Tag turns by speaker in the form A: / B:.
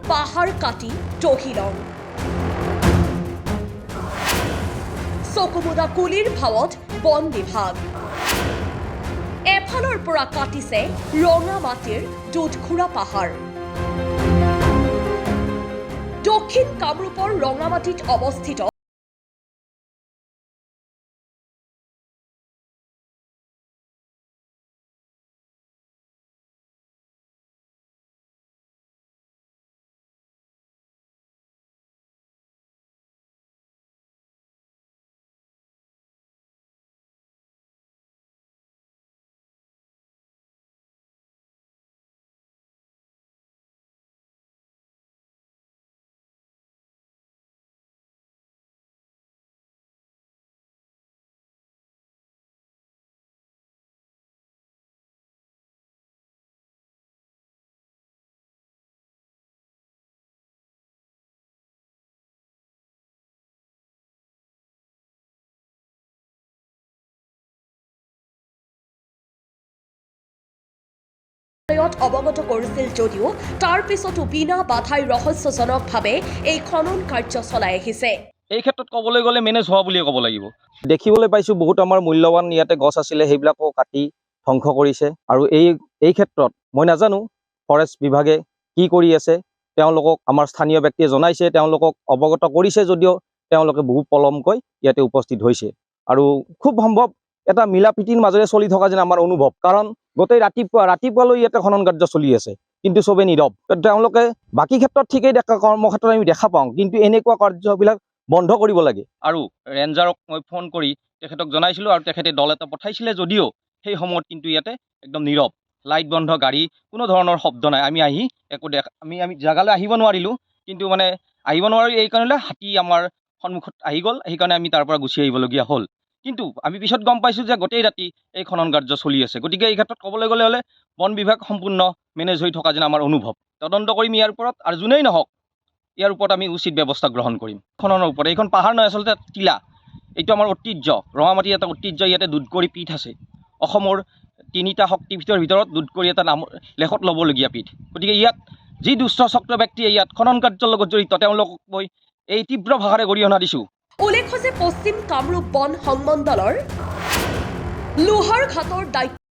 A: পাহাৰ কাটি তহিলং চকুমুদা কুলিৰ ভাৱত বন বিভাগ এফালৰ পৰা কাটিছে ৰঙা মাটিৰ দুধখুৰা পাহাৰ দক্ষিণ কামৰূপৰ ৰঙামাটিত অৱস্থিত অৱগত কৰিছিল যদিও তাৰ পিছতো বিনা বাধাই ৰহস্যজনকভাৱে এই খনন কাৰ্য চলাই আহিছে
B: এই ক্ষেত্ৰত ক'বলৈ গ'লে মেনেজ হোৱা বুলিয়ে ক'ব লাগিব দেখিবলৈ পাইছোঁ বহুত আমাৰ মূল্যৱান ইয়াতে গছ আছিলে সেইবিলাকো কাটি ধ্বংস কৰিছে আৰু এই ক্ষেত্ৰত মই নাজানো ফৰেষ্ট বিভাগে কি কৰি আছে তেওঁলোকক আমাৰ স্থানীয় ব্যক্তিয়ে জনাইছে তেওঁলোকক অৱগত কৰিছে যদিও তেওঁলোকে বহু পলমকৈ ইয়াতে উপস্থিত হৈছে আৰু খুব সম্ভৱ এটা মিলা প্ৰীতিৰ মাজেৰে চলি থকা যেন আমাৰ অনুভৱ কাৰণ গোটেই ৰাতিপুৱালৈ ইয়াতে খনন কাৰ্য চলি আছে কিন্তু চবে নীৰৱ তেওঁলোকে বাকী ক্ষেত্ৰত ঠিকেই কৰ্মক্ষেত্ৰত আমি দেখা পাওঁ কিন্তু এনেকুৱা কাৰ্যবিলাক বন্ধ কৰিব লাগে আৰু ৰেঞ্জাৰক মই ফোন কৰি তেখেতক জনাইছিলোঁ আৰু তেখেতে দল এটা পঠাইছিলে যদিও সেই সময়ত কিন্তু ইয়াতে একদম নীৰৱ লাইট বন্ধ গাড়ী কোনো ধৰণৰ শব্দ নাই আমি আহি একো আমি জাগালৈ আহিব নোৱাৰিলোঁ কিন্তু মানে আহিব নোৱাৰি এই কাৰণে হাতী আমাৰ সন্মুখত আহি গ'ল সেইকাৰণে আমি তাৰ পৰা গুচি আহিবলগীয়া হ'ল কিন্তু আমি পিছত গম পাইছোঁ যে গোটেই ৰাতি এই খনন কাৰ্য চলি আছে গতিকে এই ক্ষেত্ৰত ক'বলৈ গ'লে হ'লে বন বিভাগ সম্পূৰ্ণ মেনেজ হৈ থকা যেন আমাৰ অনুভৱ তদন্ত কৰিম ইয়াৰ ওপৰত আৰু যোনেই নহওক ইয়াৰ ওপৰত আমি উচিত ব্যৱস্থা গ্ৰহণ কৰিম খননৰ ওপৰত এইখন পাহাৰ নহয় আচলতে টিলা এইটো আমাৰ ঐতিহ্য ৰঙামাটিৰ এটা ঐতিহ্য ইয়াতে দুধকৰি পীঠ আছে অসমৰ 3টা শক্তিপীঠৰ ভিতৰত দুধকৰি এটা নাম লেখত ল'বলগীয়া পীঠ গতিকে ইয়াত যি দুষ্ট চক্ৰ ব্যক্তিয়ে ইয়াত খনন কাৰ্যৰ লগত জড়িত তেওঁলোকক মই এই তীব্ৰ ভাষাৰে গৰিহণা দিছোঁ
A: উল্লেখ্য যে পশ্চিম কামৰূপ বন সংমণ্ডলৰ লোহাৰঘাটৰ দায়িত্ব